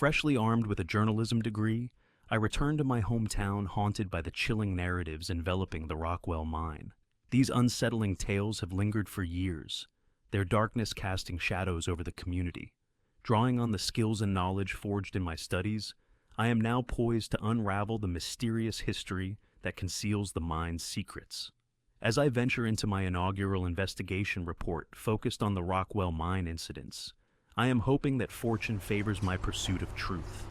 Freshly armed with a journalism degree, I returned to my hometown haunted by the chilling narratives enveloping the Rockwell Mine. These unsettling tales have lingered for years, their darkness casting shadows over the community. Drawing on the skills and knowledge forged in my studies, I am now poised to unravel the mysterious history that conceals the mine's secrets. As I venture into my inaugural investigation report focused on the Rockwell Mine incidents, I am hoping that fortune favors my pursuit of truth.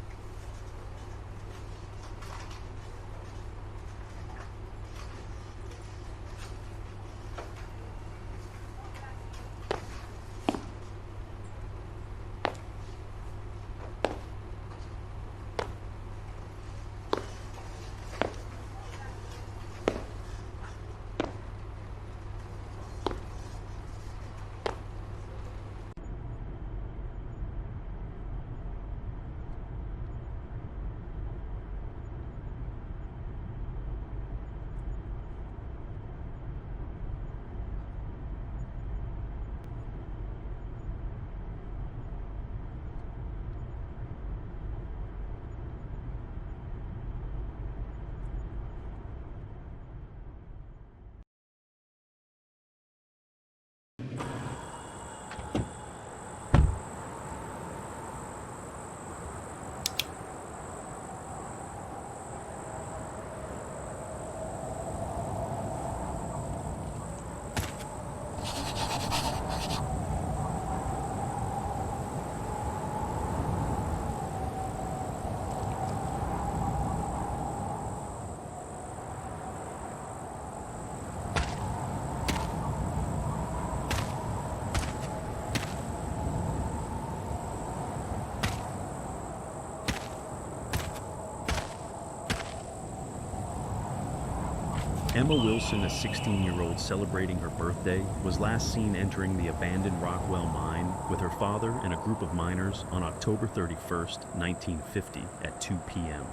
Emma Wilson, a 16-year-old celebrating her birthday, was last seen entering the abandoned Rockwell Mine with her father and a group of miners on October 31st, 1950 at 2 p.m.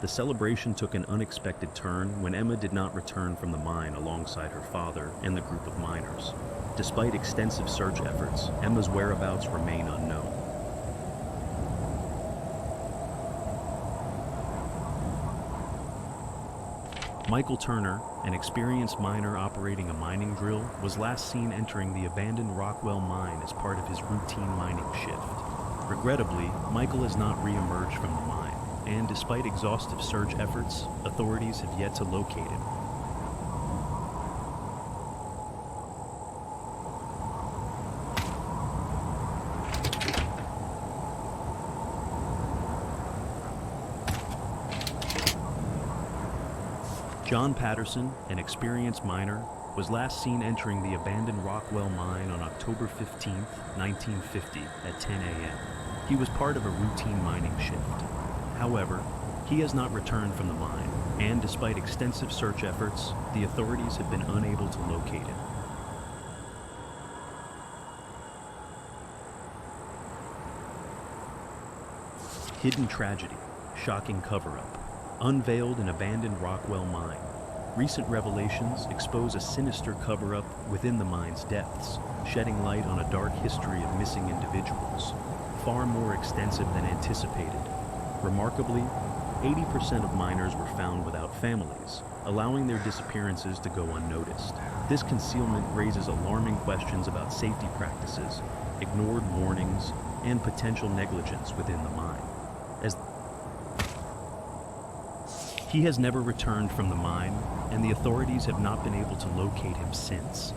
The celebration took an unexpected turn when Emma did not return from the mine alongside her father and the group of miners. Despite extensive search efforts, Emma's whereabouts remain unknown. Michael Turner, an experienced miner operating a mining drill, was last seen entering the abandoned Rockwell Mine as part of his routine mining shift. Regrettably, Michael has not re-emerged from the mine, and despite exhaustive search efforts, authorities have yet to locate him. John Patterson, an experienced miner, was last seen entering the abandoned Rockwell Mine on October 15, 1950 at 10 a.m. He was part of a routine mining shift. However, he has not returned from the mine, and despite extensive search efforts, the authorities have been unable to locate him. Hidden tragedy, shocking cover-up. Unveiled an abandoned Rockwell Mine. Recent revelations expose a sinister cover-up within the mine's depths, shedding light on a dark history of missing individuals, far more extensive than anticipated. Remarkably, 80% of miners were found without families, allowing their disappearances to go unnoticed. This concealment raises alarming questions about safety practices, ignored warnings, and potential negligence within the mine. He has never returned from the mine, and the authorities have not been able to locate him since.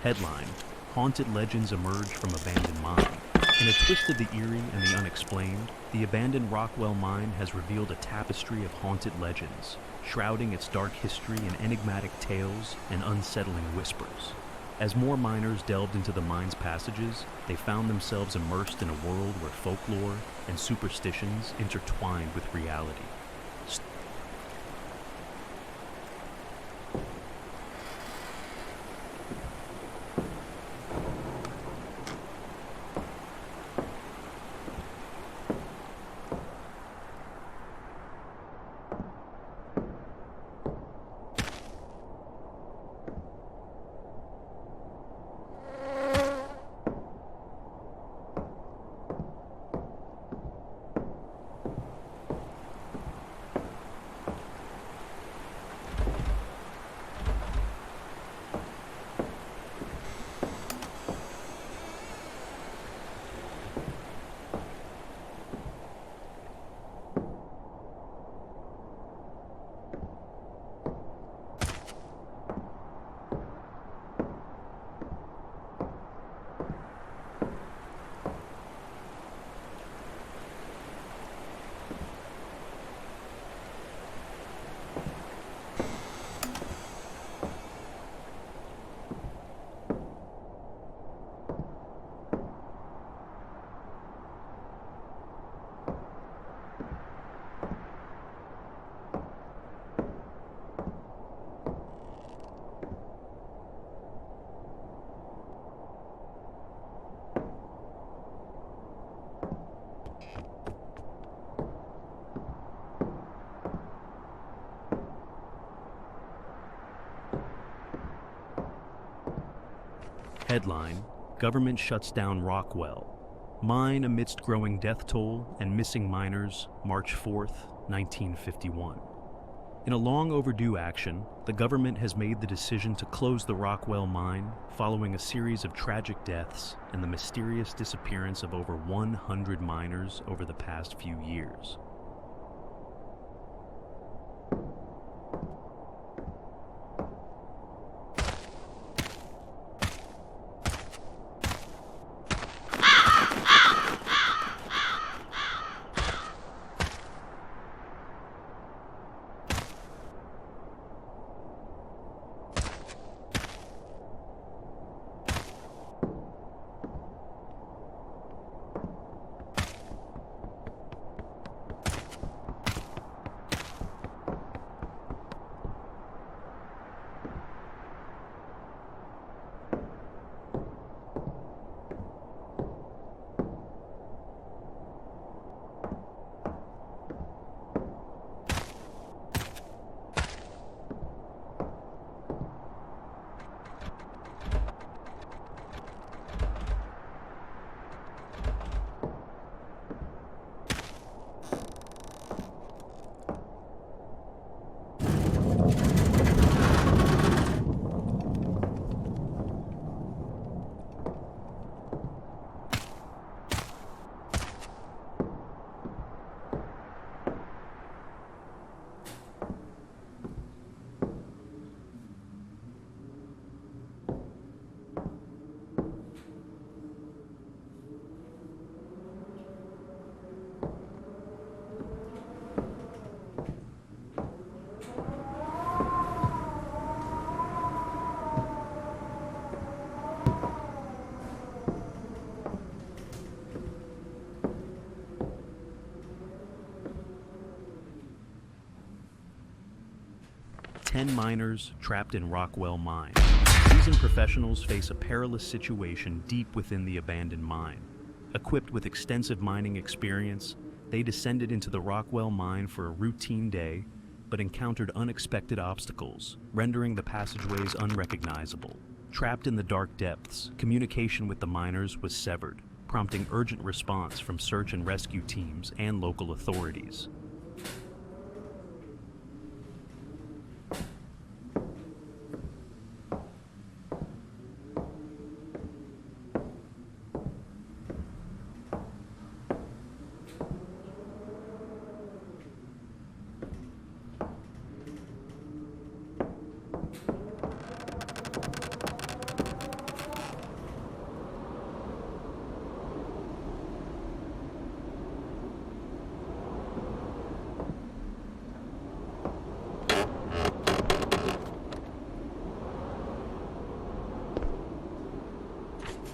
Headline: Haunted legends emerge from abandoned mine. In a twist of the eerie and the unexplained, the abandoned Rockwell Mine has revealed a tapestry of haunted legends, shrouding its dark history in enigmatic tales and unsettling whispers. As more miners delved into the mine's passages, they found themselves immersed in a world where folklore and superstitions intertwined with reality. Headline: Government shuts down Rockwell Mine amidst growing death toll and missing miners, March 4th, 1951. In a long overdue action, the government has made the decision to close the Rockwell Mine following a series of tragic deaths and the mysterious disappearance of over 100 miners over the past few years. Ten miners trapped in Rockwell Mine. Seasoned professionals face a perilous situation deep within the abandoned mine. Equipped with extensive mining experience, they descended into the Rockwell Mine for a routine day, but encountered unexpected obstacles, rendering the passageways unrecognizable. Trapped in the dark depths, communication with the miners was severed, prompting urgent response from search and rescue teams and local authorities.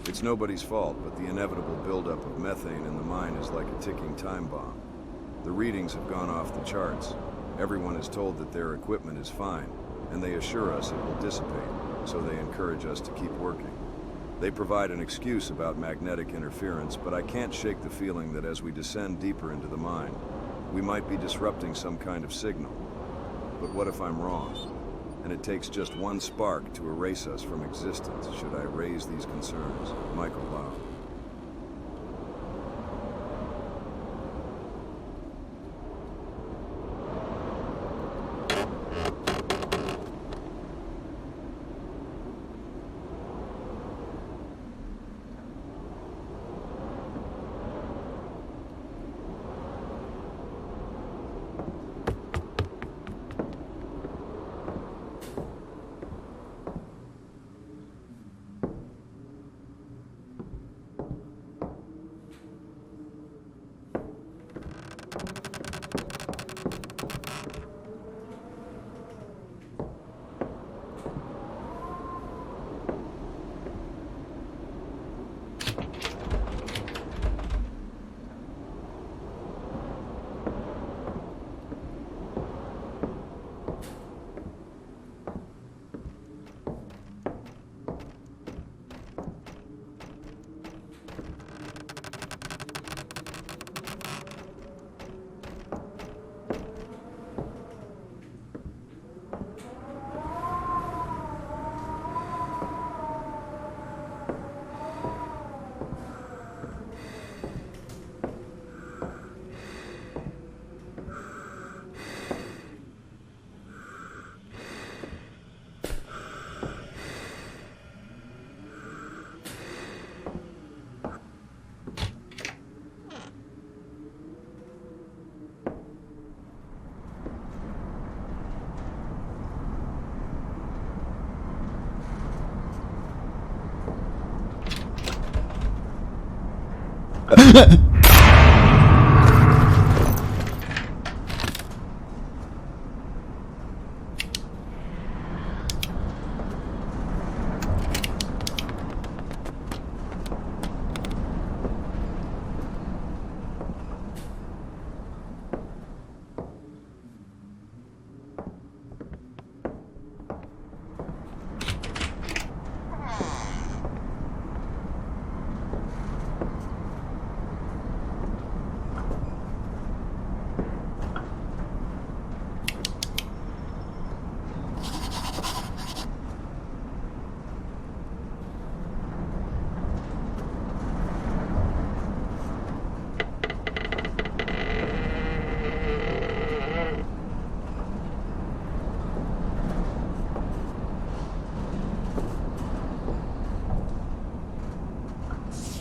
It's nobody's fault, but the inevitable buildup of methane in the mine is like a ticking time bomb. The readings have gone off the charts. Everyone is told that their equipment is fine, and they assure us it will dissipate, so they encourage us to keep working. They provide an excuse about magnetic interference, but I can't shake the feeling that as we descend deeper into the mine, we might be disrupting some kind of signal. But what if I'm wrong? And it takes just one spark to erase us from existence should I raise these concerns. Michael Lau.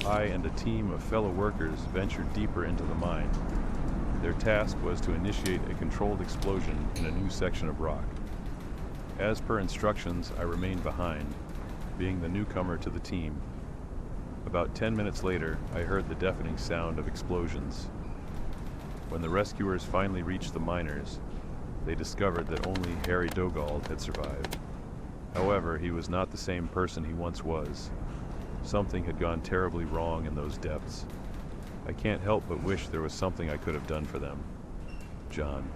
I and a team of fellow workers ventured deeper into the mine. Their task was to initiate a controlled explosion in a new section of rock. As per instructions, I remained behind, being the newcomer to the team. About 10 minutes later, I heard the deafening sound of explosions. When the rescuers finally reached the miners, they discovered that only Harry Dogald had survived. However, he was not the same person he once was. Something had gone terribly wrong in those depths. I can't help but wish there was something I could have done for them. John.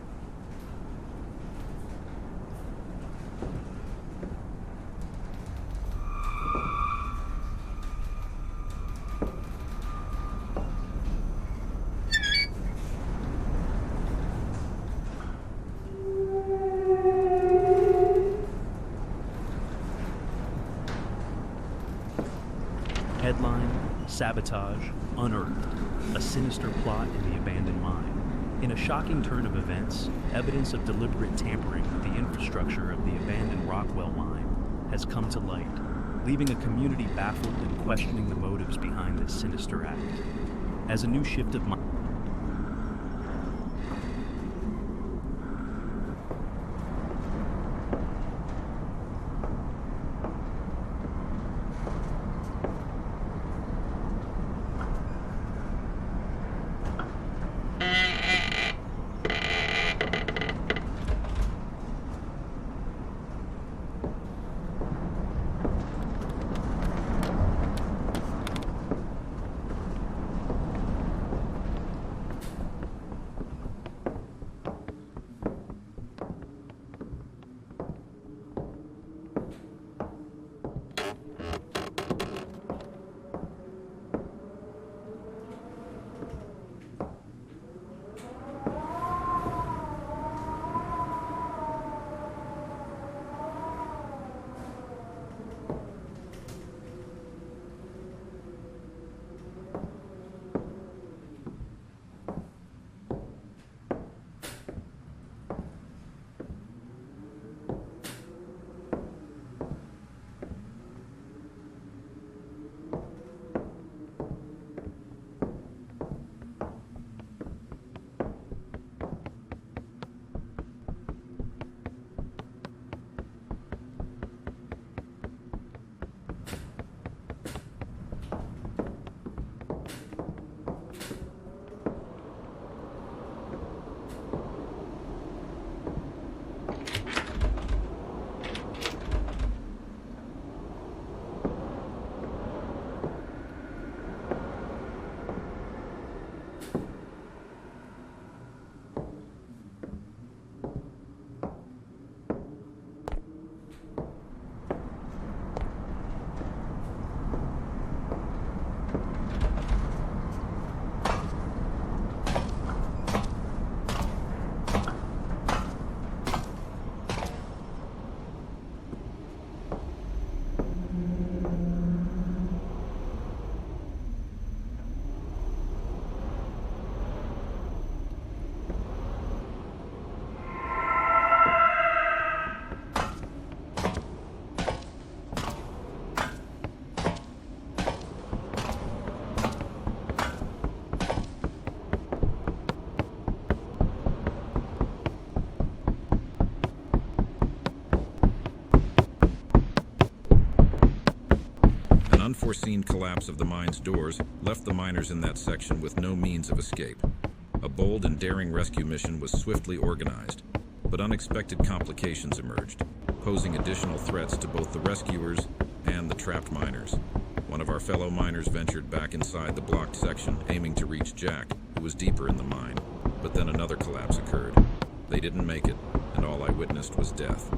Headline: Sabotage unearthed. A sinister plot in the abandoned mine. In a shocking turn of events, evidence of deliberate tampering with the infrastructure of the abandoned Rockwell Mine has come to light, leaving a community baffled and questioning the motives behind this sinister act. As a new shift of unforeseen collapse of the mine's doors left the miners in that section with no means of escape. A bold and daring rescue mission was swiftly organized, but unexpected complications emerged, posing additional threats to both the rescuers and the trapped miners. One of our fellow miners ventured back inside the blocked section, aiming to reach Jack, who was deeper in the mine, but then another collapse occurred. They didn't make it, and all I witnessed was death.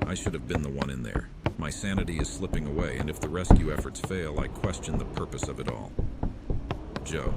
I should have been the one in there. My sanity is slipping away, and if the rescue efforts fail, I question the purpose of it all. Joe.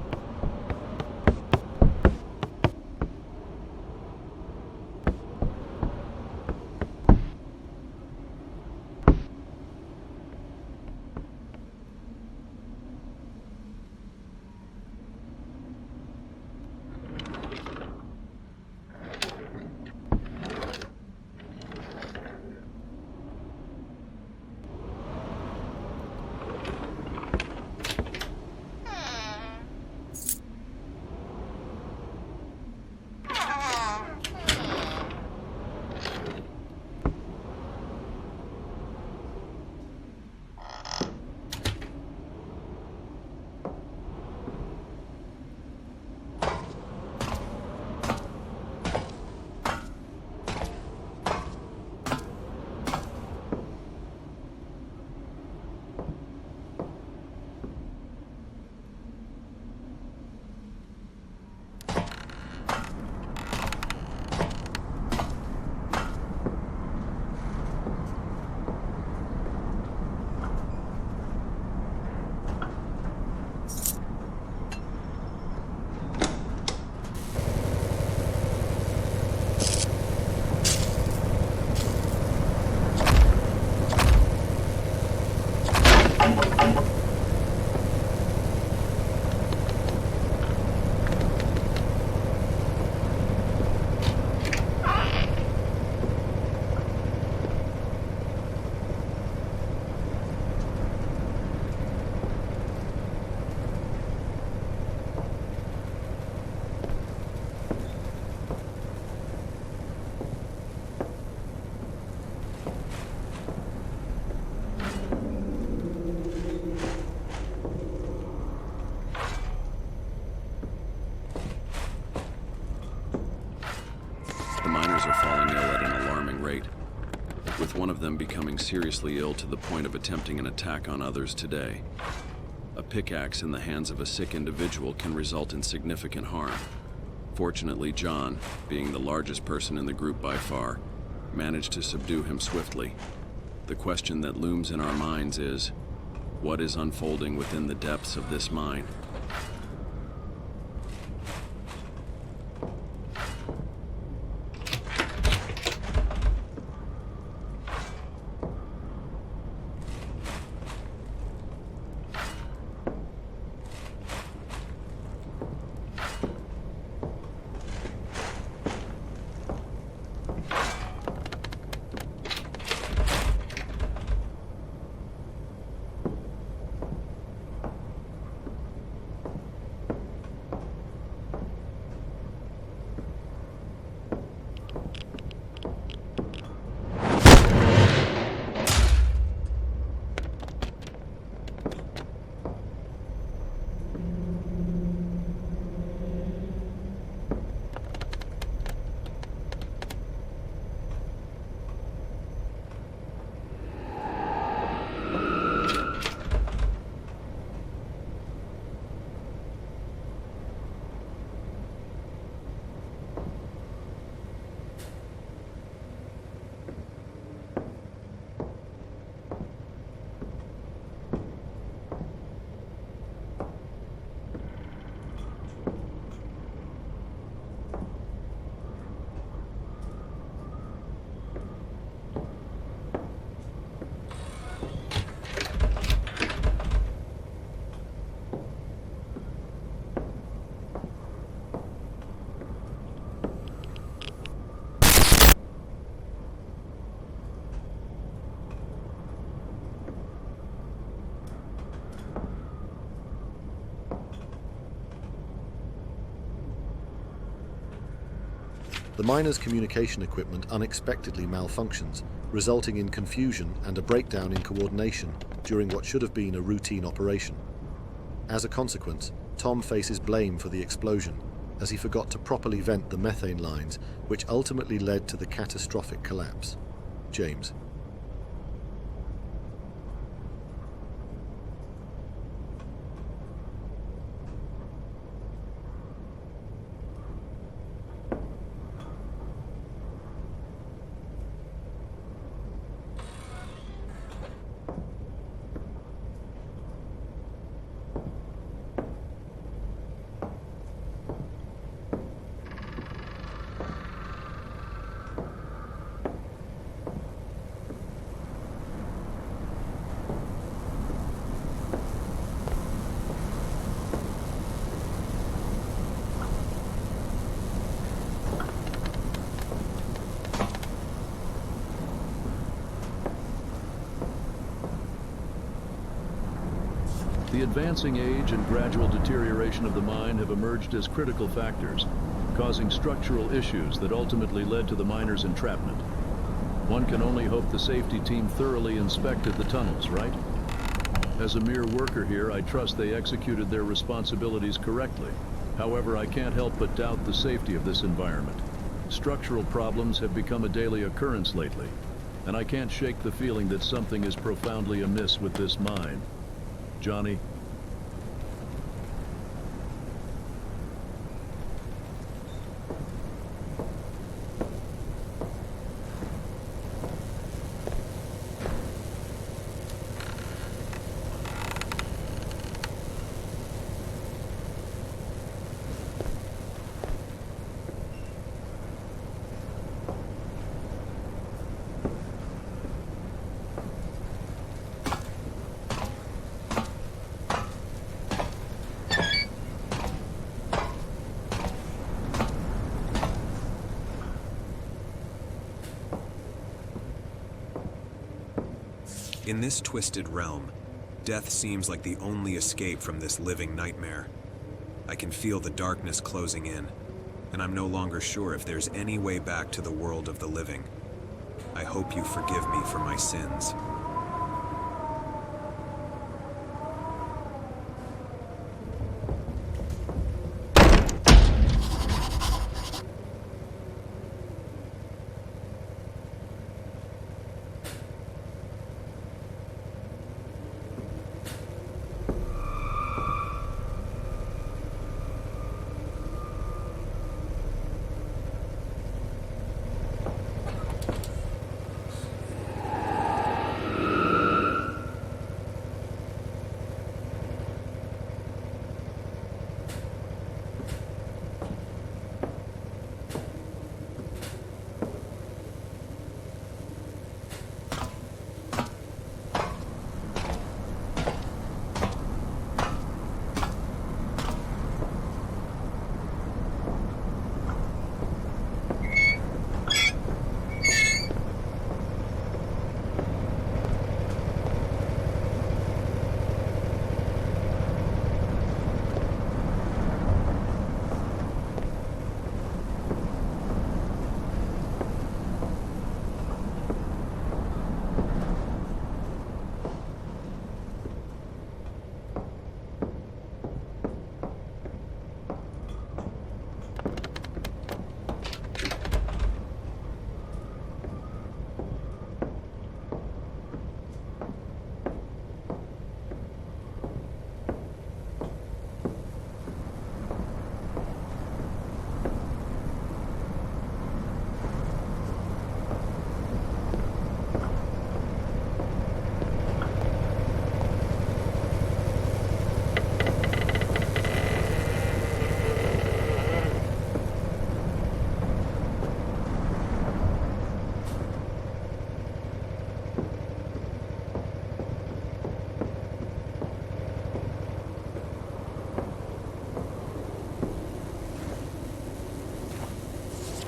with one of them becoming seriously ill to the point of attempting an attack on others today. A pickaxe in the hands of a sick individual can result in significant harm. Fortunately, John, being the largest person in the group by far, managed to subdue him swiftly. The question that looms in our minds is, what is unfolding within the depths of this mine? The miners' communication equipment unexpectedly malfunctions, resulting in confusion and a breakdown in coordination during what should have been a routine operation. As a consequence, Tom faces blame for the explosion, as he forgot to properly vent the methane lines, which ultimately led to the catastrophic collapse. James. The advancing age and gradual deterioration of the mine have emerged as critical factors, causing structural issues that ultimately led to the miners' entrapment. One can only hope the safety team thoroughly inspected the tunnels, right? As a mere worker here, I trust they executed their responsibilities correctly. However, I can't help but doubt the safety of this environment. Structural problems have become a daily occurrence lately, and I can't shake the feeling that something is profoundly amiss with this mine. Johnny? In this twisted realm, death seems like the only escape from this living nightmare. I can feel the darkness closing in, and I'm no longer sure if there's any way back to the world of the living. I hope you forgive me for my sins.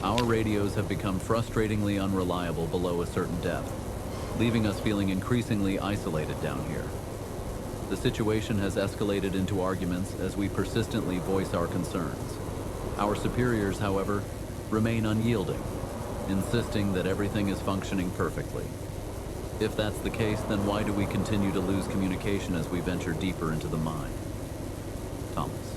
Our radios have become frustratingly unreliable below a certain depth, leaving us feeling increasingly isolated down here. The situation has escalated into arguments as we persistently voice our concerns. Our superiors, however, remain unyielding, insisting that everything is functioning perfectly. If that's the case, then why do we continue to lose communication as we venture deeper into the mine? Thomas.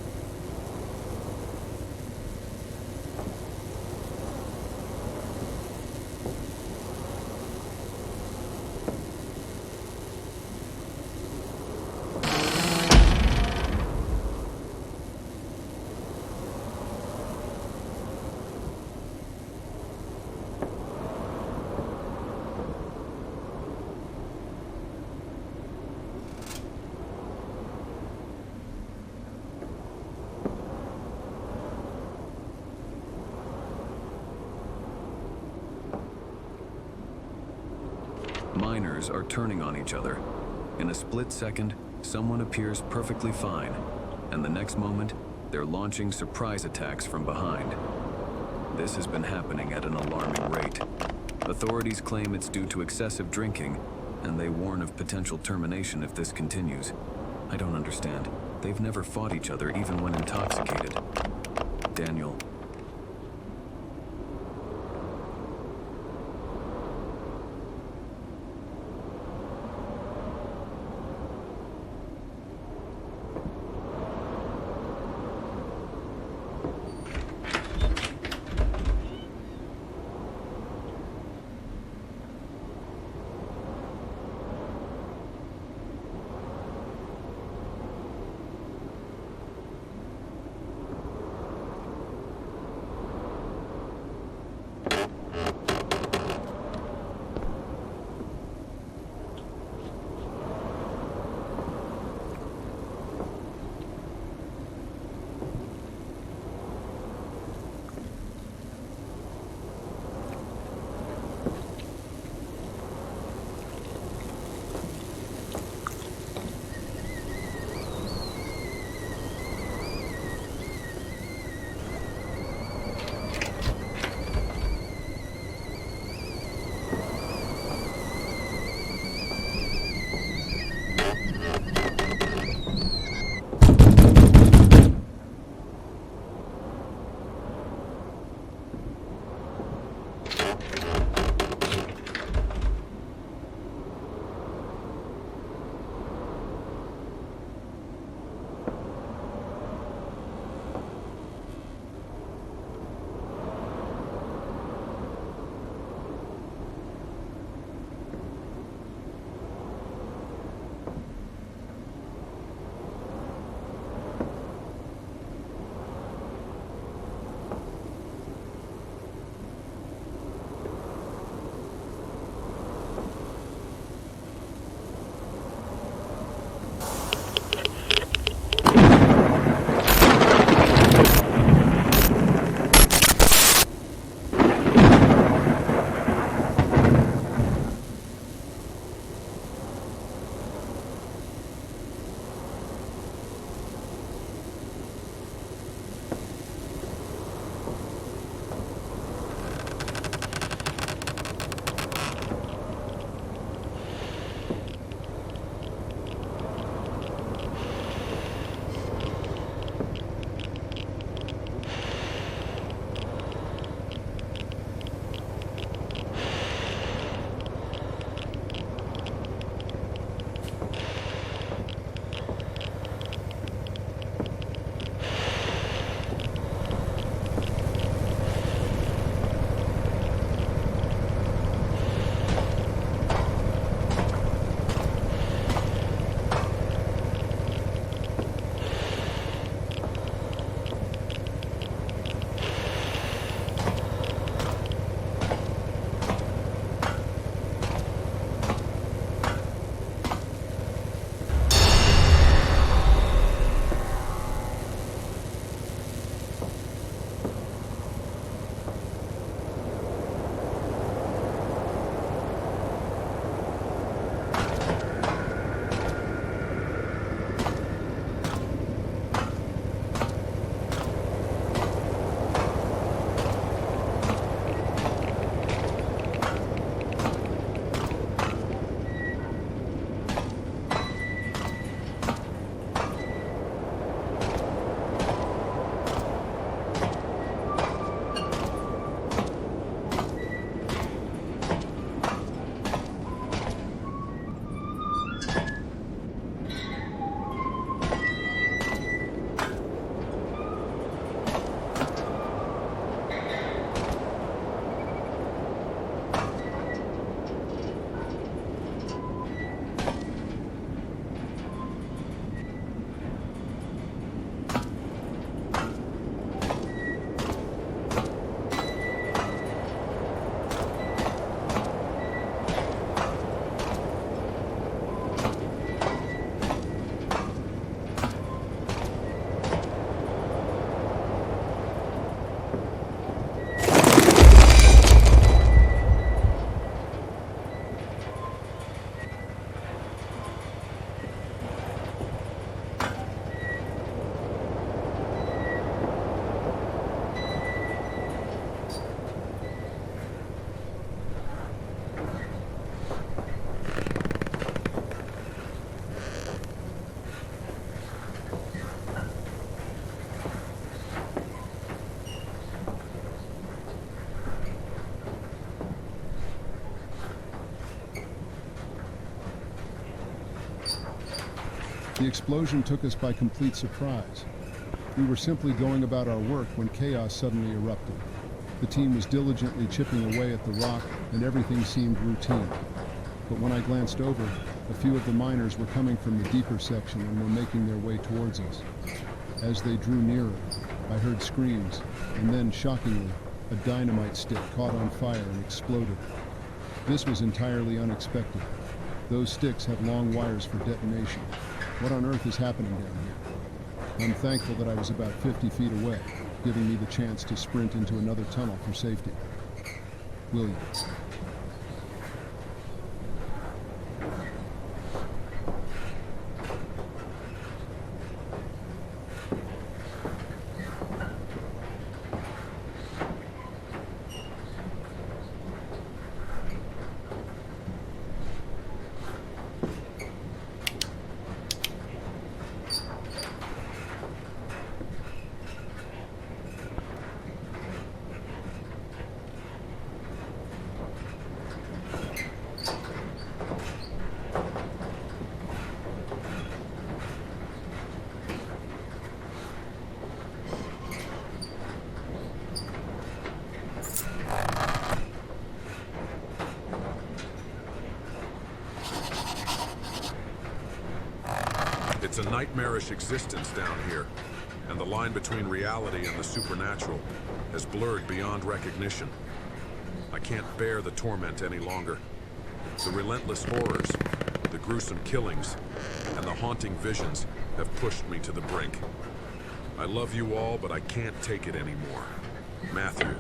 Miners are turning on each other. In a split second, someone appears perfectly fine, and the next moment, they're launching surprise attacks from behind. This has been happening at an alarming rate. Authorities claim it's due to excessive drinking, and they warn of potential termination if this continues. I don't understand. They've never fought each other even when intoxicated. Daniel. The explosion took us by complete surprise. We were simply going about our work when chaos suddenly erupted. The team was diligently chipping away at the rock, and everything seemed routine. But when I glanced over, a few of the miners were coming from the deeper section and were making their way towards us. As they drew nearer, I heard screams, and then, shockingly, a dynamite stick caught on fire and exploded. This was entirely unexpected. Those sticks have long wires for detonation. What on earth is happening down here? I'm thankful that I was about 50 feet away, giving me the chance to sprint into another tunnel for safety. William. It's a nightmarish existence down here, and the line between reality and the supernatural has blurred beyond recognition. I can't bear the torment any longer. The relentless horrors, the gruesome killings, and the haunting visions have pushed me to the brink. I love you all, but I can't take it anymore. Matthew.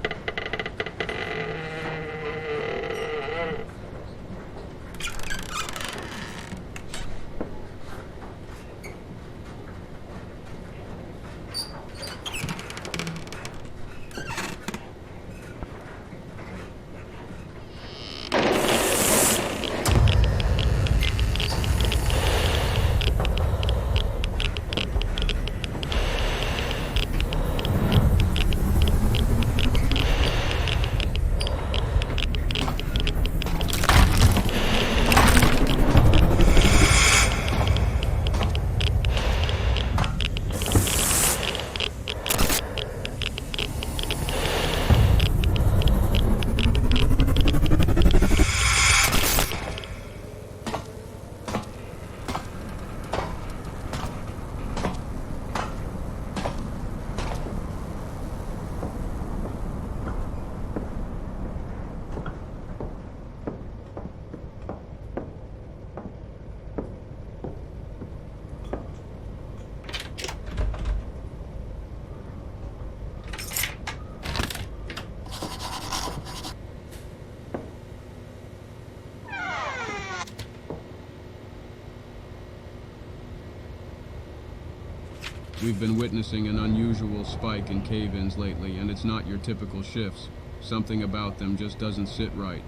We've been witnessing an unusual spike in cave-ins lately, and it's not your typical shifts. Something about them just doesn't sit right.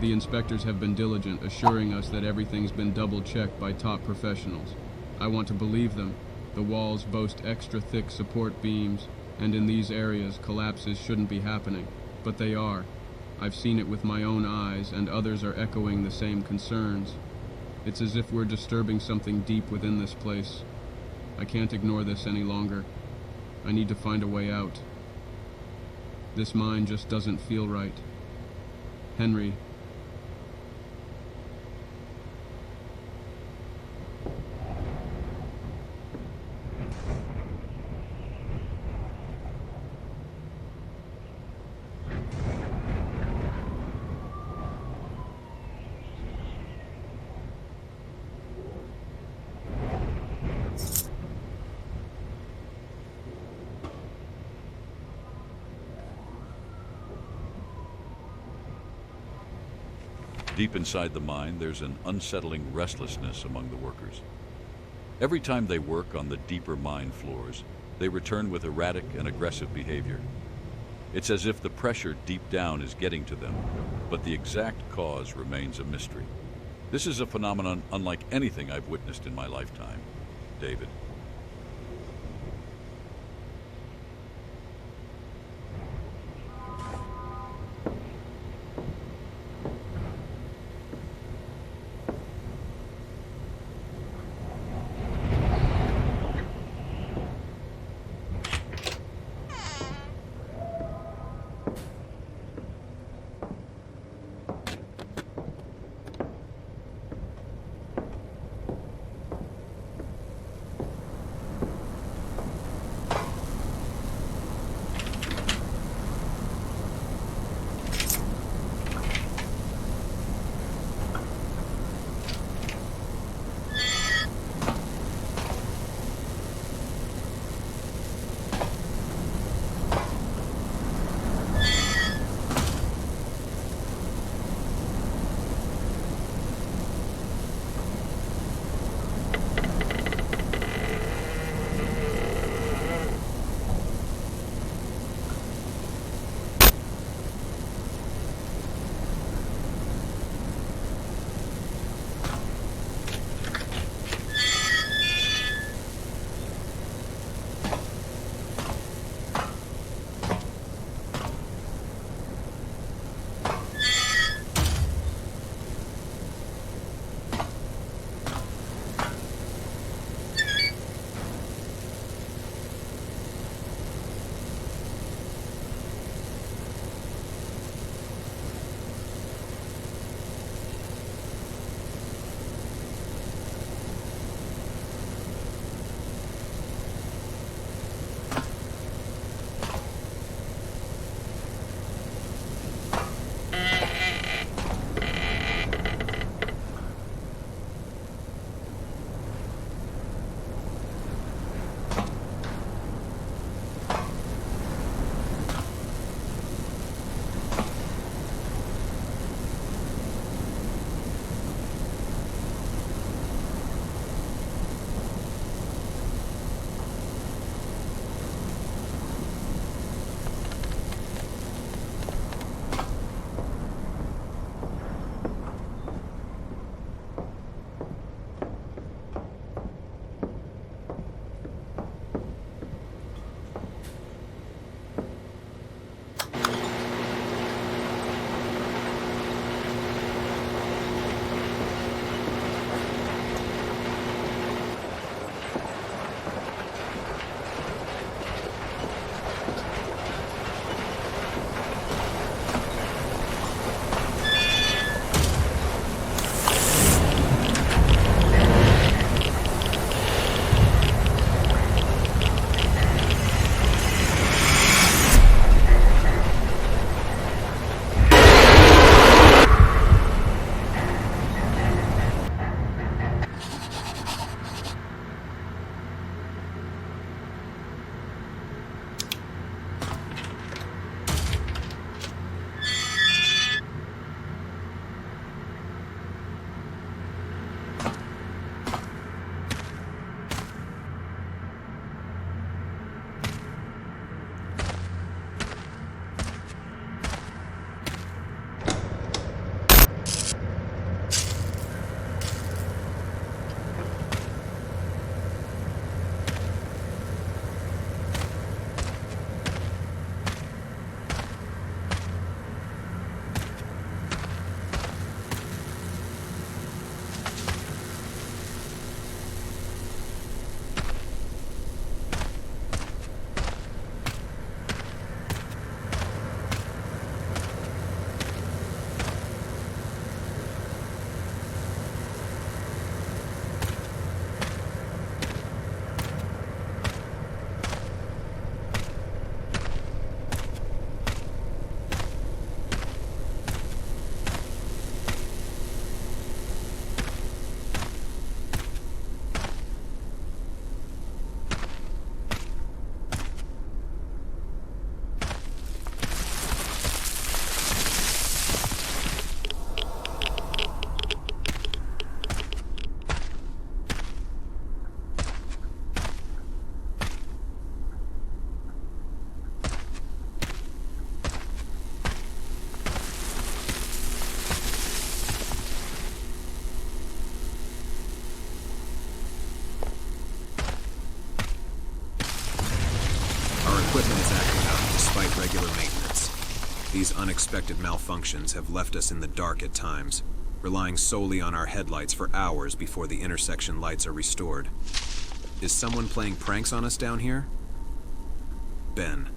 The inspectors have been diligent, assuring us that everything's been double-checked by top professionals. I want to believe them. The walls boast extra thick support beams, and in these areas, collapses shouldn't be happening. But they are. I've seen it with my own eyes, and others are echoing the same concerns. It's as if we're disturbing something deep within this place. I can't ignore this any longer. I need to find a way out. This mine just doesn't feel right. Henry. Deep inside the mine, there's an unsettling restlessness among the workers. Every time they work on the deeper mine floors, they return with erratic and aggressive behavior. It's as if the pressure deep down is getting to them, but the exact cause remains a mystery. This is a phenomenon unlike anything I've witnessed in my lifetime. David. equipment is acting up despite regular maintenance. These unexpected malfunctions have left us in the dark at times, relying solely on our headlights for hours before the intersection lights are restored. Is someone playing pranks on us down here? Ben.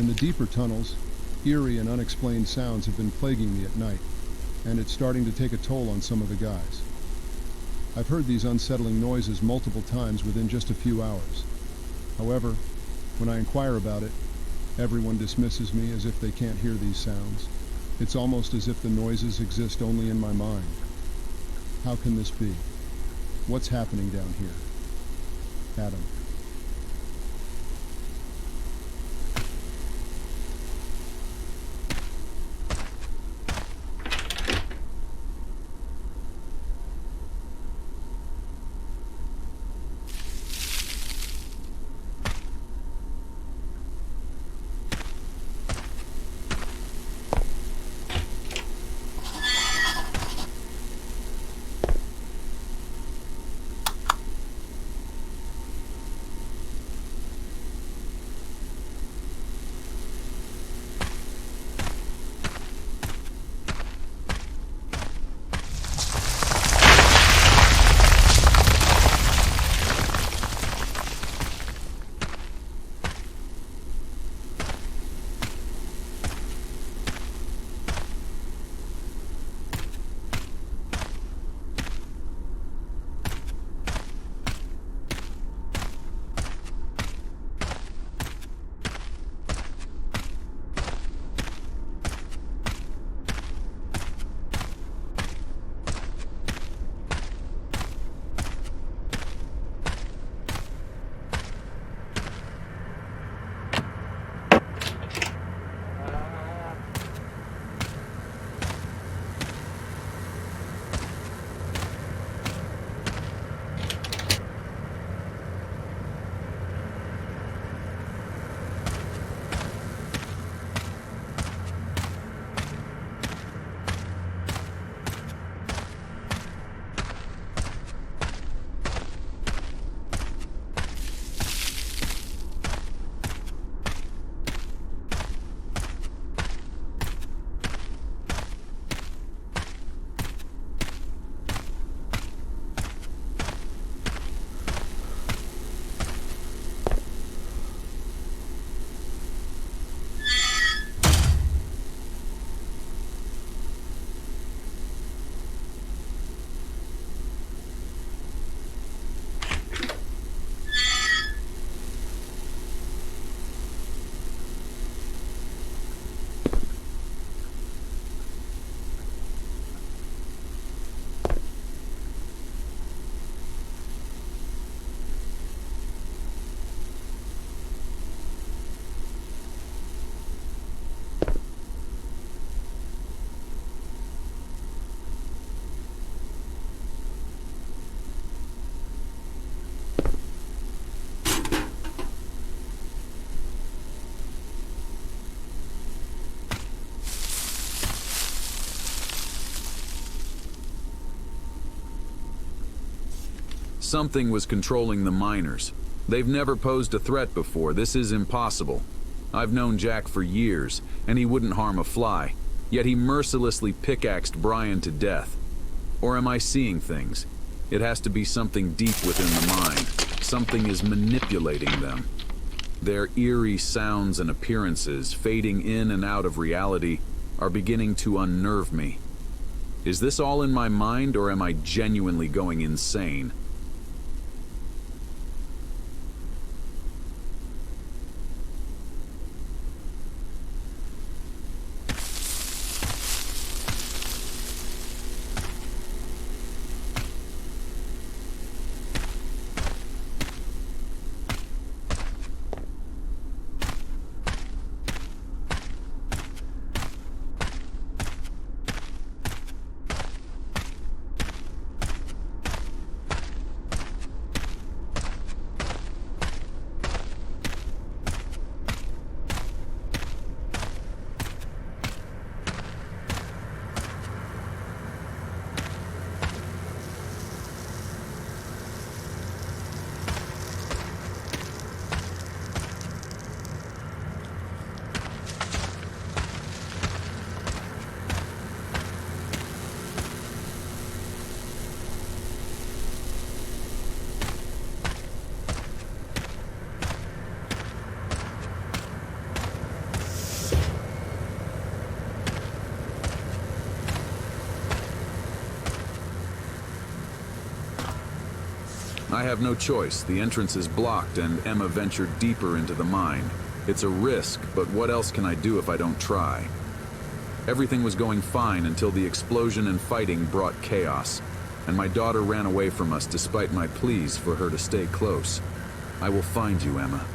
In the deeper tunnels, eerie and unexplained sounds have been plaguing me at night, and it's starting to take a toll on some of the guys. I've heard these unsettling noises multiple times within just a few hours. However, when I inquire about it, everyone dismisses me as if they can't hear these sounds. It's almost as if the noises exist only in my mind. How can this be? What's happening down here? Adam. Something was controlling the miners. They've never posed a threat before. This is impossible. I've known Jack for years, and he wouldn't harm a fly. Yet he mercilessly pickaxed Brian to death. Or am I seeing things? It has to be something deep within the mind. Something is manipulating them. Their eerie sounds and appearances, fading in and out of reality, are beginning to unnerve me. Is this all in my mind, or am I genuinely going insane? I have no choice. The entrance is blocked and Emma ventured deeper into the mine. It's a risk, but what else can I do if I don't try? Everything was going fine until the explosion and fighting brought chaos, and my daughter ran away from us despite my pleas for her to stay close. I will find you, Emma.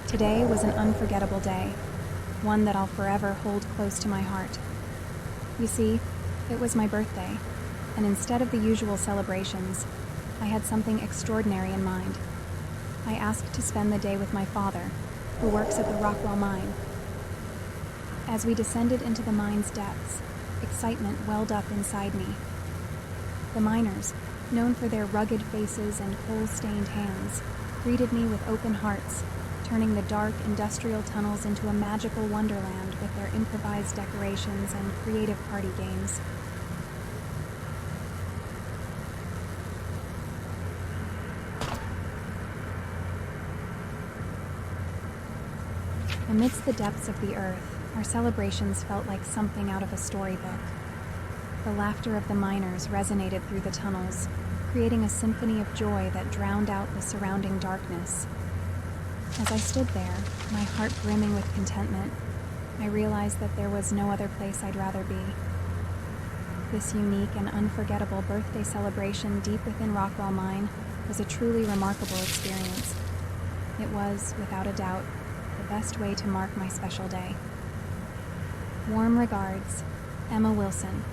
Today was an unforgettable day, one that I'll forever hold close to my heart. You see, it was my birthday, and instead of the usual celebrations, I had something extraordinary in mind. I asked to spend the day with my father, who works at the Rockwell Mine. As we descended into the mine's depths, excitement welled up inside me. The miners, known for their rugged faces and coal-stained hands, greeted me with open hearts, turning the dark industrial tunnels into a magical wonderland with their improvised decorations and creative party games. Amidst the depths of the earth, our celebrations felt like something out of a storybook. The laughter of the miners resonated through the tunnels, creating a symphony of joy that drowned out the surrounding darkness. As I stood there, my heart brimming with contentment, I realized that there was no other place I'd rather be. This unique and unforgettable birthday celebration deep within Rockwell Mine was a truly remarkable experience. It was, without a doubt, the best way to mark my special day. Warm regards, Emma Wilson.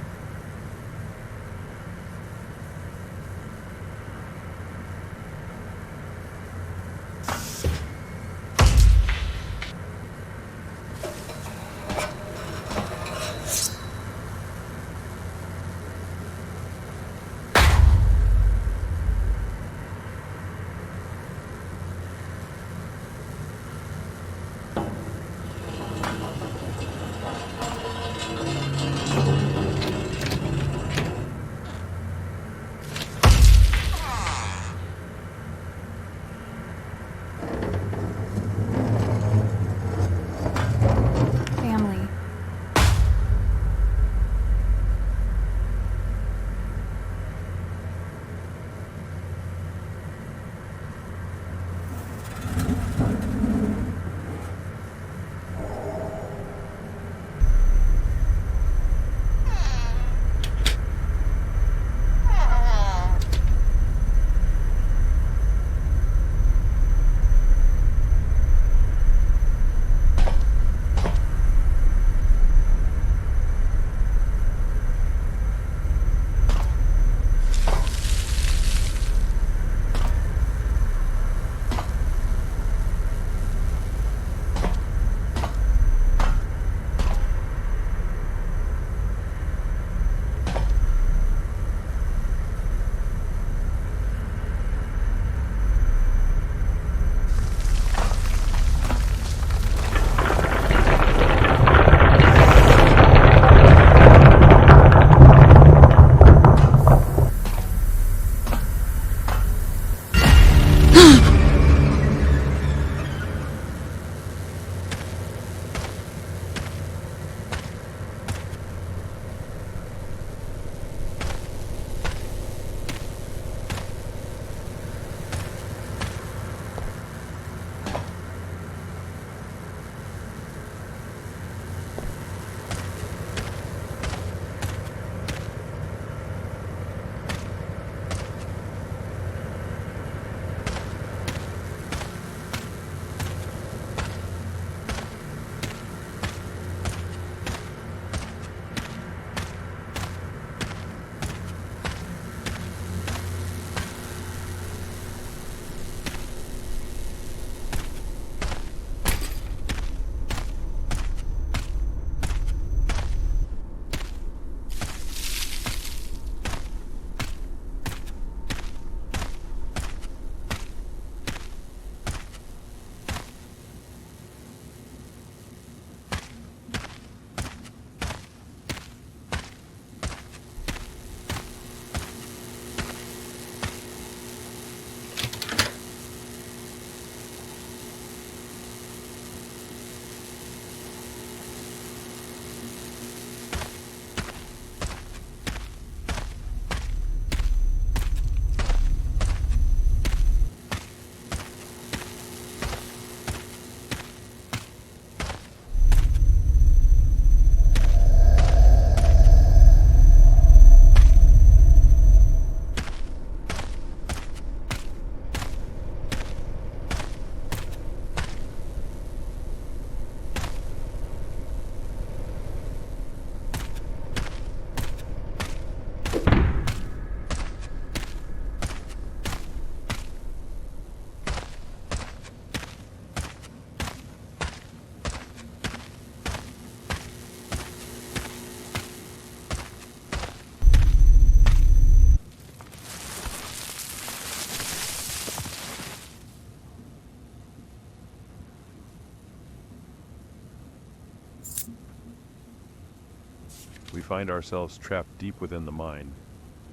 We find ourselves trapped deep within the mine,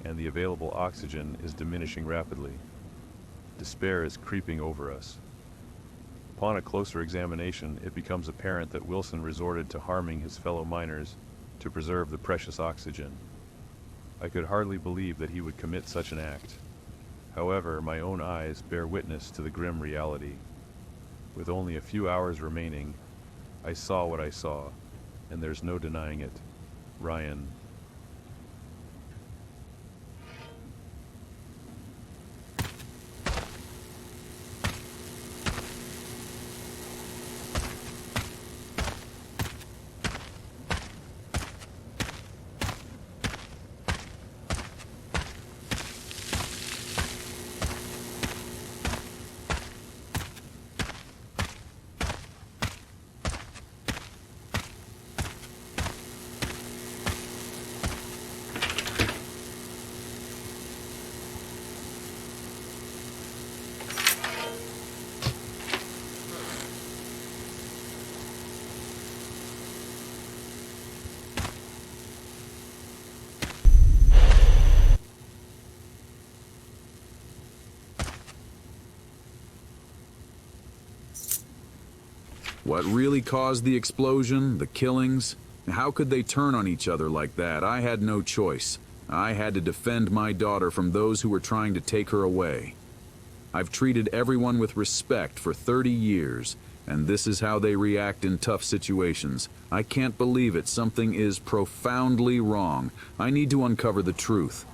and the available oxygen is diminishing rapidly. Despair is creeping over us. Upon a closer examination, it becomes apparent that Wilson resorted to harming his fellow miners to preserve the precious oxygen. I could hardly believe that he would commit such an act. However, my own eyes bear witness to the grim reality. With only a few hours remaining, I saw what I saw, and there's no denying it. Ryan. What really caused the explosion, the killings? How could they turn on each other like that? I had no choice. I had to defend my daughter from those who were trying to take her away. I've treated everyone with respect for 30 years, and this is how they react in tough situations. I can't believe it. Something is profoundly wrong. I need to uncover the truth.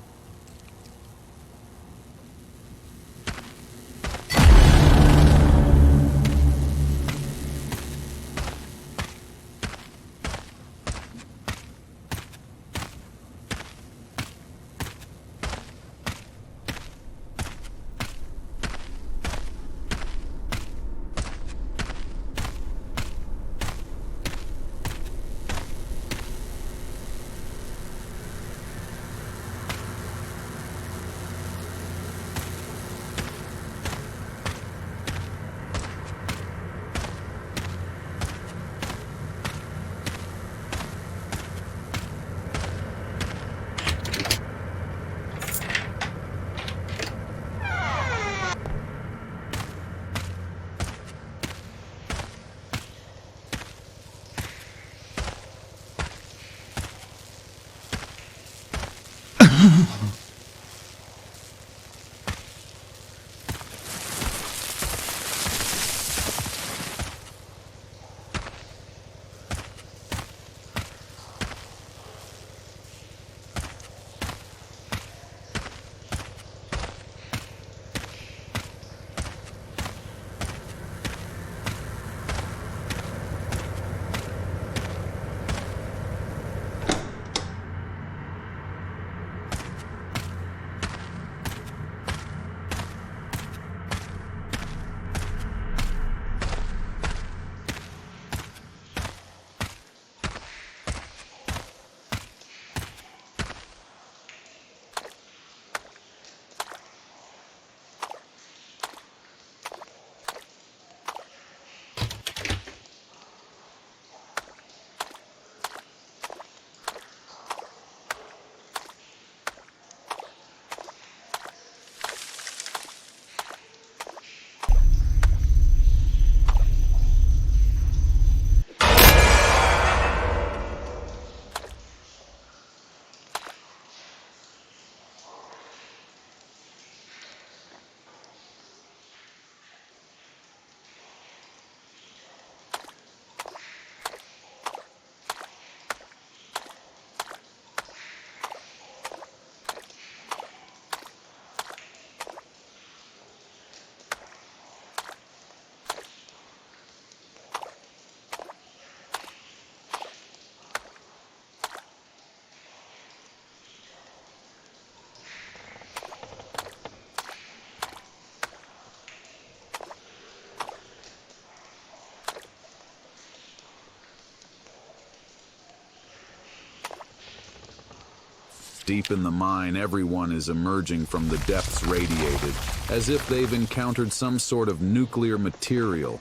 Deep in the mine, everyone is emerging from the depths radiated, as if they've encountered some sort of nuclear material.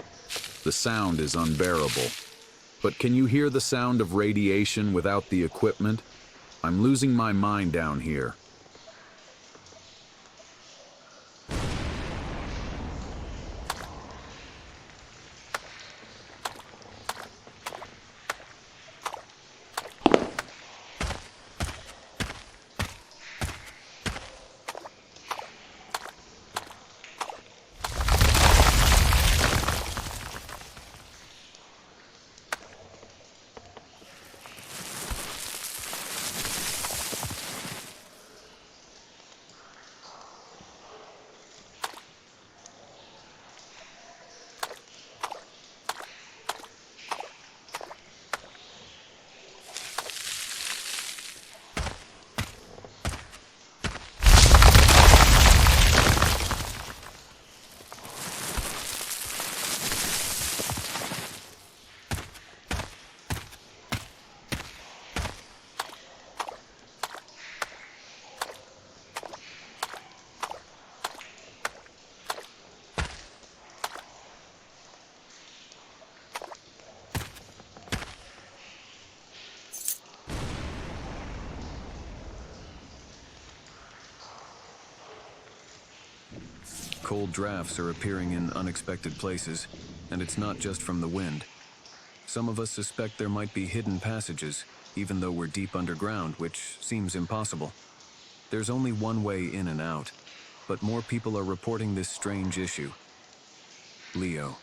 The sound is unbearable. But can you hear the sound of radiation without the equipment? I'm losing my mind down here. Cold drafts are appearing in unexpected places, and it's not just from the wind. Some of us suspect there might be hidden passages, even though we're deep underground, which seems impossible. There's only one way in and out, but more people are reporting this strange issue. Leo.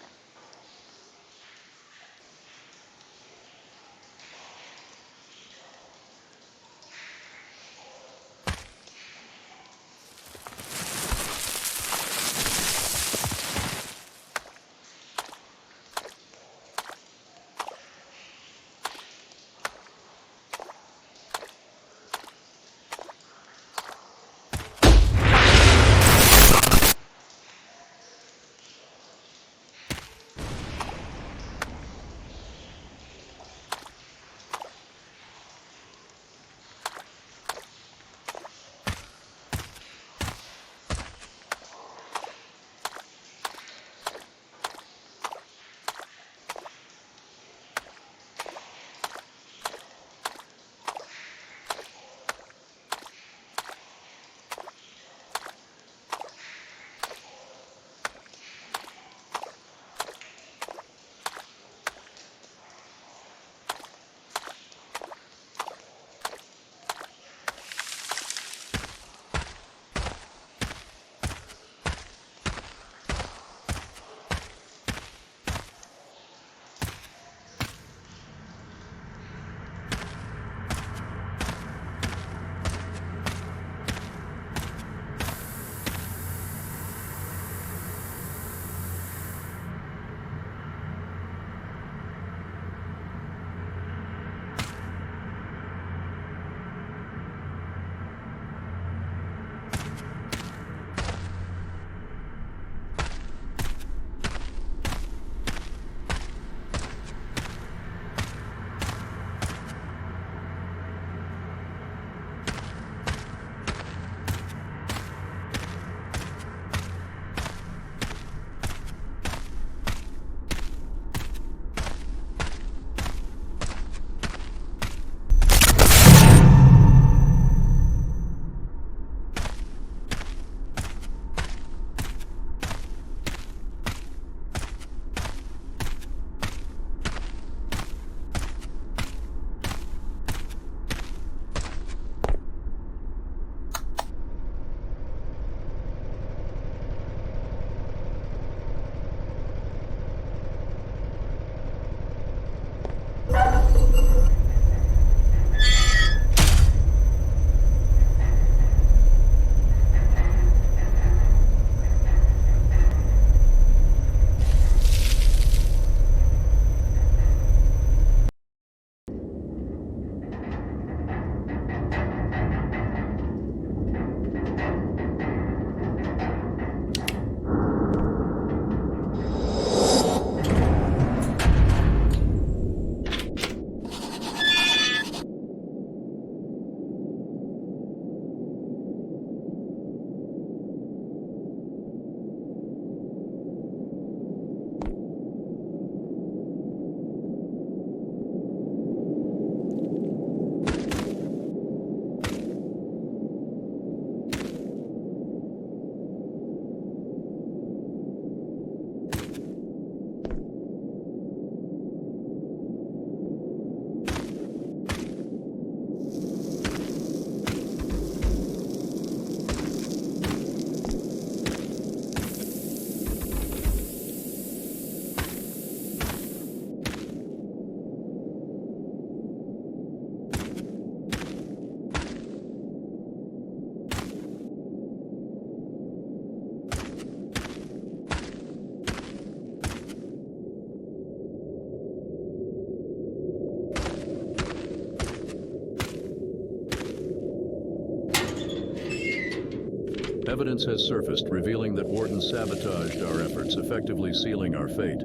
Evidence has surfaced revealing that Warden sabotaged our efforts, effectively sealing our fate.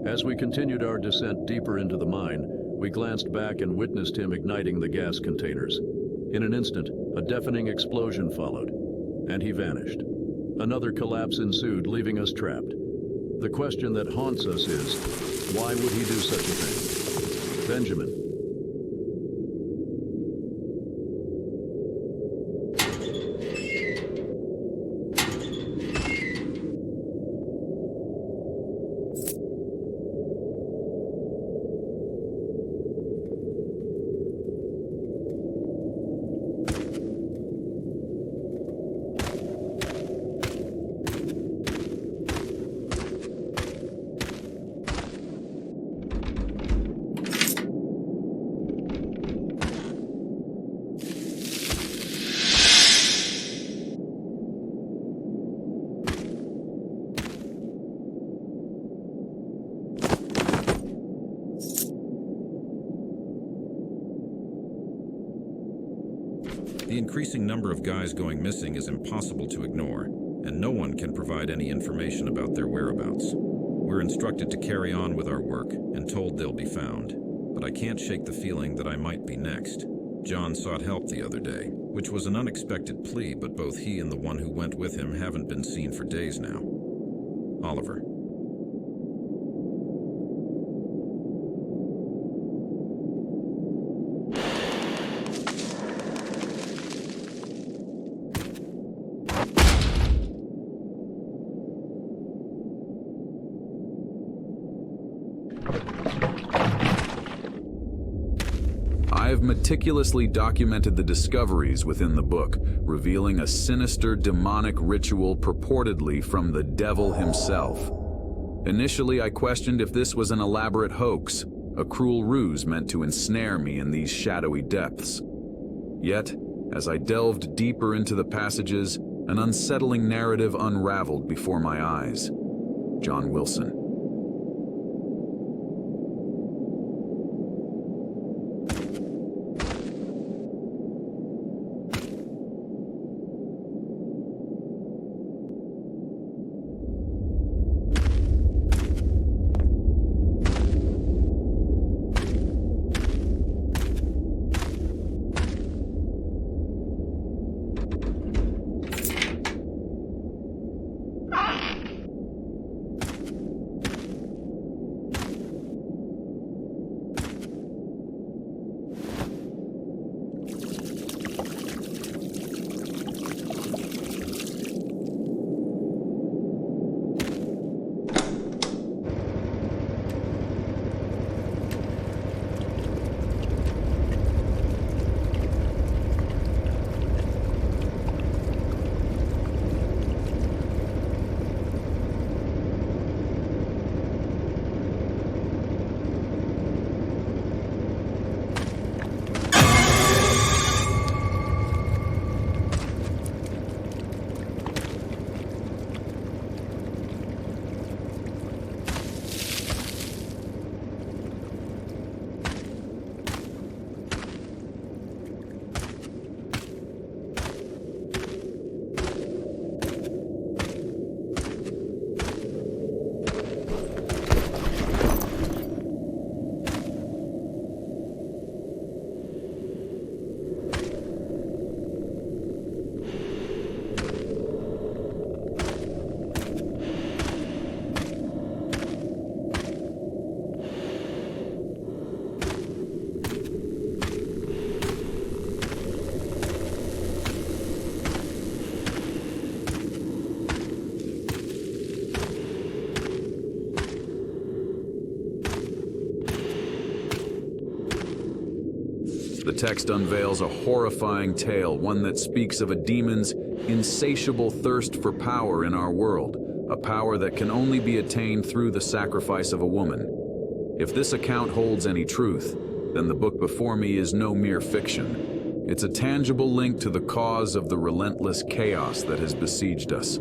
As we continued our descent deeper into the mine, we glanced back and witnessed him igniting the gas containers. In an instant, a deafening explosion followed, and he vanished. Another collapse ensued, leaving us trapped. The question that haunts us is, why would he do such a thing? Benjamin. The increasing number of guys going missing is impossible to ignore, and no one can provide any information about their whereabouts. We're instructed to carry on with our work and told they'll be found, but I can't shake the feeling that I might be next. John sought help the other day, which was an unexpected plea, but both he and the one who went with him haven't been seen for days now. Oliver. I've meticulously documented the discoveries within the book, revealing a sinister demonic ritual purportedly from the devil himself. Initially, I questioned if this was an elaborate hoax, a cruel ruse meant to ensnare me in these shadowy depths. Yet, as I delved deeper into the passages, an unsettling narrative unraveled before my eyes. John Wilson. The text unveils a horrifying tale, one that speaks of a demon's insatiable thirst for power in our world, a power that can only be attained through the sacrifice of a woman. If this account holds any truth, then the book before me is no mere fiction. It's a tangible link to the cause of the relentless chaos that has besieged us.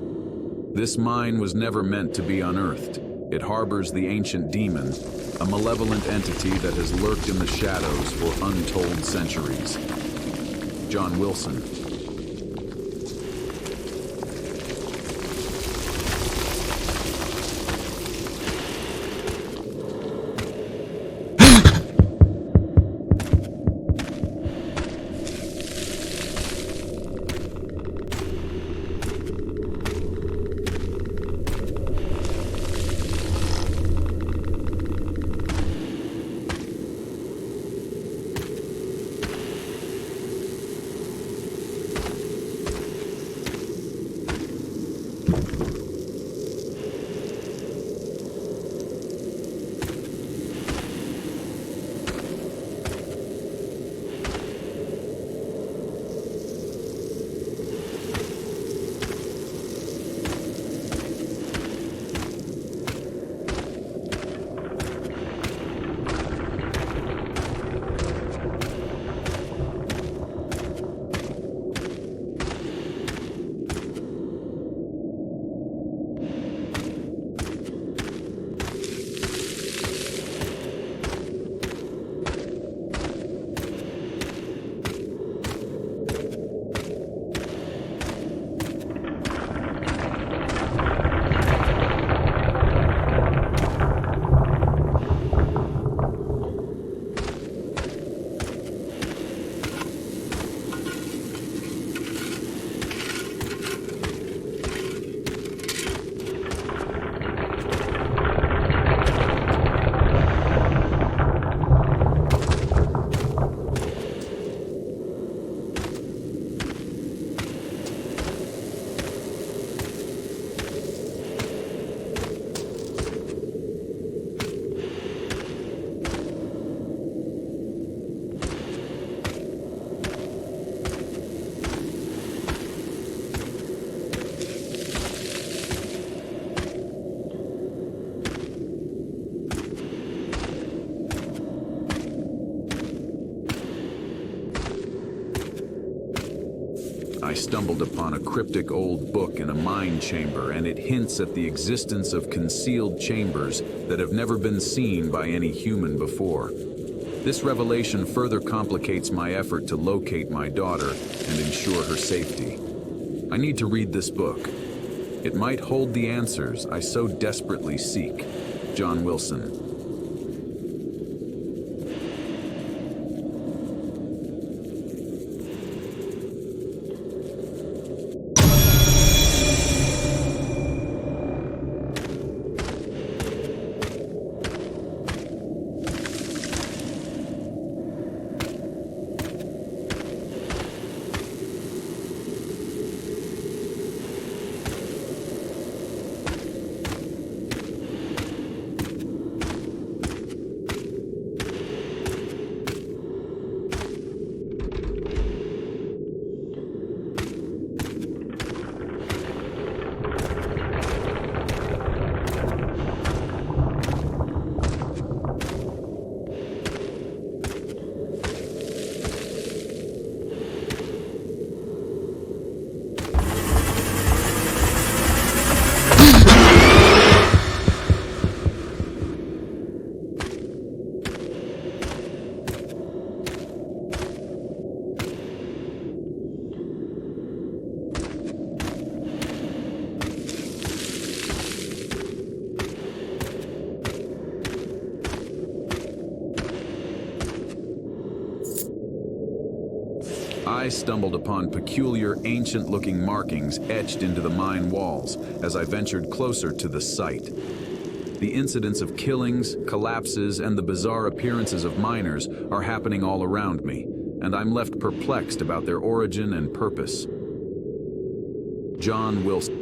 This mine was never meant to be unearthed. It harbors the ancient demon, a malevolent entity that has lurked in the shadows for untold centuries. John Wilson. I stumbled upon a cryptic old book in a mine chamber, and it hints at the existence of concealed chambers that have never been seen by any human before. This revelation further complicates my effort to locate my daughter and ensure her safety. I need to read this book. It might hold the answers I so desperately seek. John Wilson. I stumbled upon peculiar, ancient-looking markings etched into the mine walls as I ventured closer to the site. The incidents of killings, collapses, and the bizarre appearances of miners are happening all around me, and I'm left perplexed about their origin and purpose. John Wilson.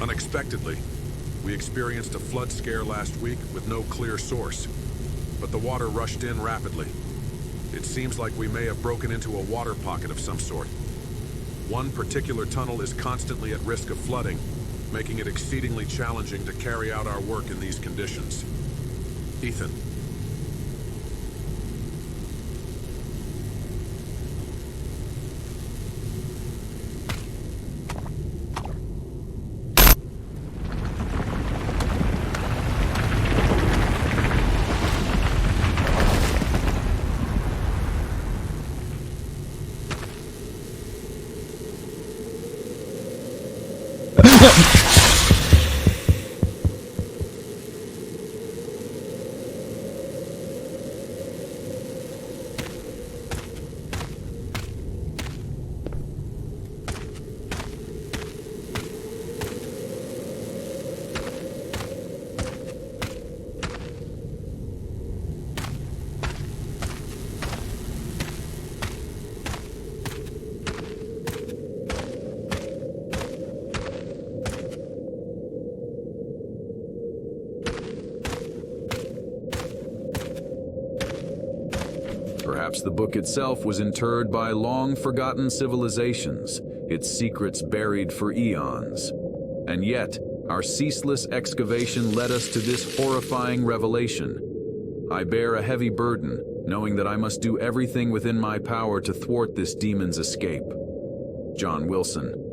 Unexpectedly, we experienced a flood scare last week with no clear source, but the water rushed in rapidly. It seems like we may have broken into a water pocket of some sort. One particular tunnel is constantly at risk of flooding, making it exceedingly challenging to carry out our work in these conditions. Ethan. Perhaps the book itself was interred by long-forgotten civilizations, its secrets buried for eons. And yet, our ceaseless excavation led us to this horrifying revelation. I bear a heavy burden, knowing that I must do everything within my power to thwart this demon's escape. John Wilson.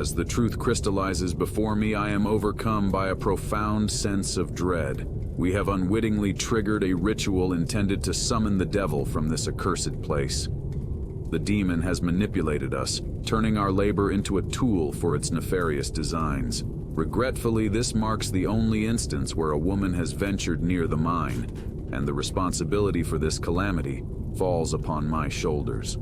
As the truth crystallizes before me, I am overcome by a profound sense of dread. We have unwittingly triggered a ritual intended to summon the devil from this accursed place. The demon has manipulated us, turning our labor into a tool for its nefarious designs. Regretfully, this marks the only instance where a woman has ventured near the mine, and the responsibility for this calamity falls upon my shoulders.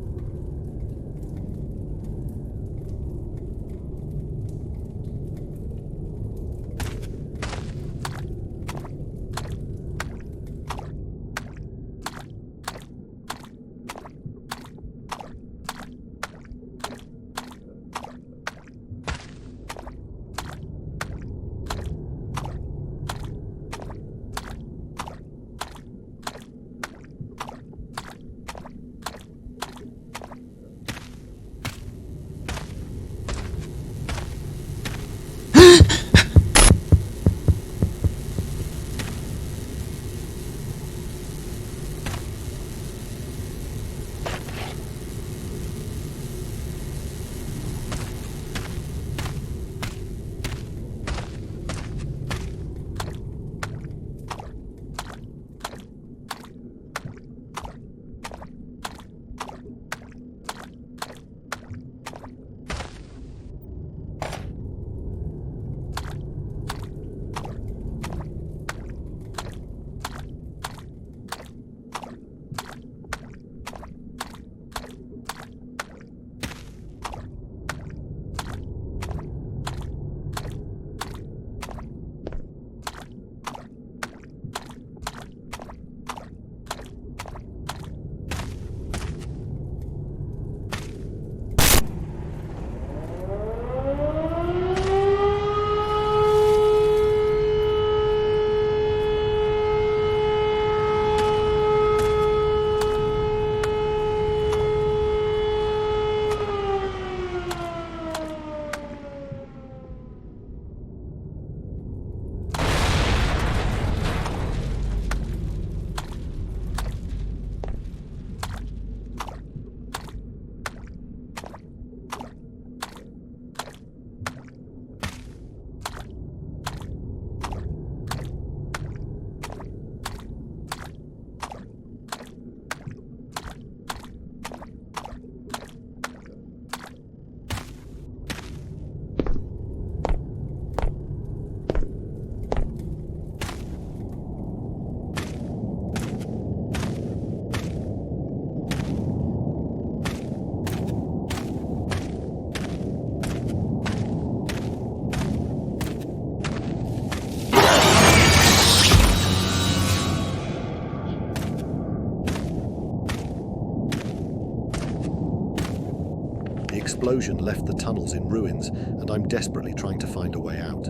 explosion left the tunnels in ruins, and I'm desperately trying to find a way out.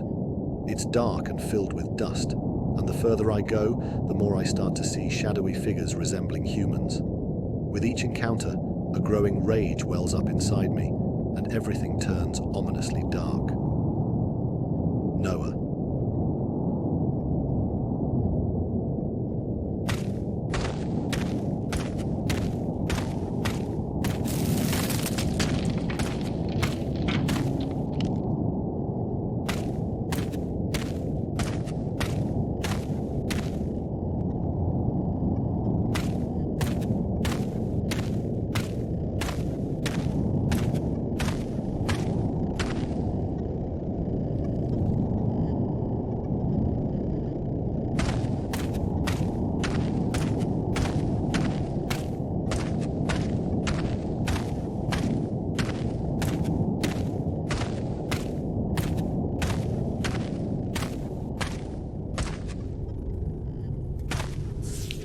It's dark and filled with dust, and the further I go, the more I start to see shadowy figures resembling humans. With each encounter, a growing rage wells up inside me, and everything turns ominously dark. Noah.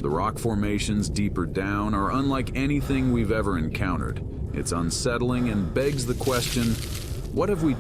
The rock formations deeper down are unlike anything we've ever encountered. It's unsettling and begs the question, what have we...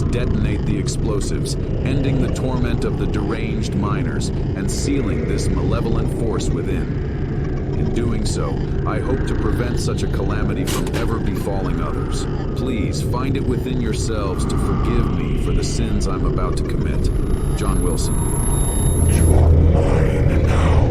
Detonate the explosives, ending the torment of the deranged miners and sealing this malevolent force within. In doing so, I hope to prevent such a calamity from ever befalling others. Please find it within yourselves to forgive me for the sins I'm about to commit. John Wilson. You are mine now.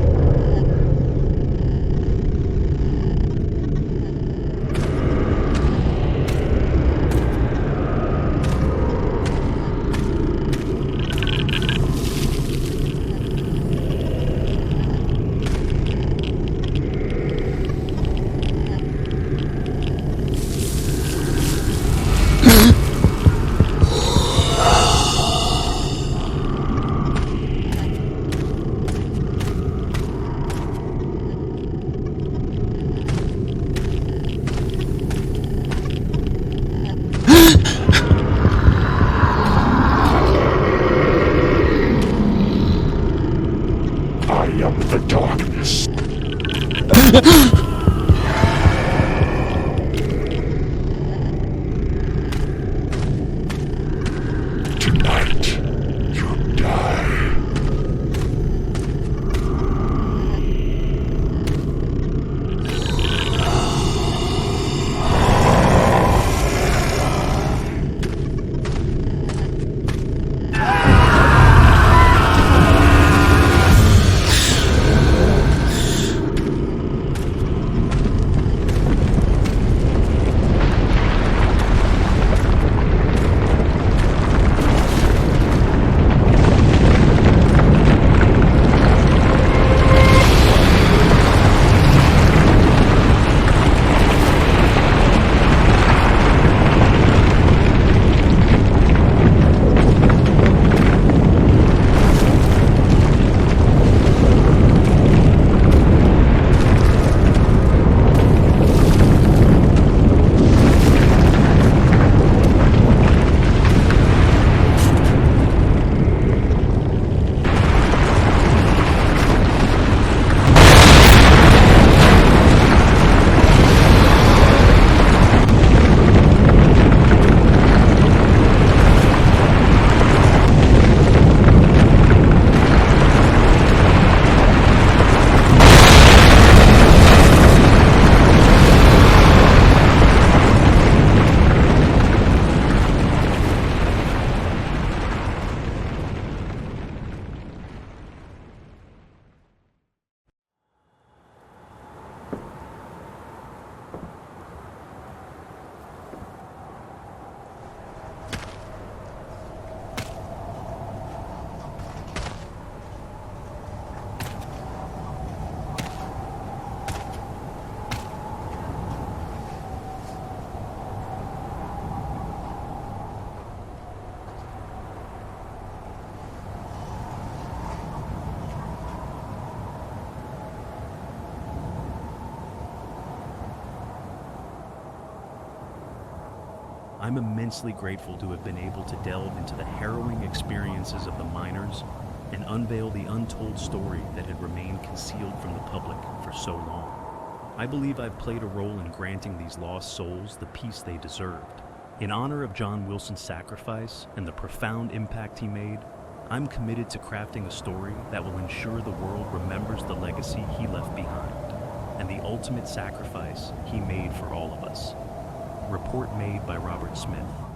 I'm immensely grateful to have been able to delve into the harrowing experiences of the miners and unveil the untold story that had remained concealed from the public for so long. I believe I've played a role in granting these lost souls the peace they deserved. In honor of John Wilson's sacrifice and the profound impact he made, I'm committed to crafting a story that will ensure the world remembers the legacy he left behind and the ultimate sacrifice he made for all of us. Report made by Robert Smith.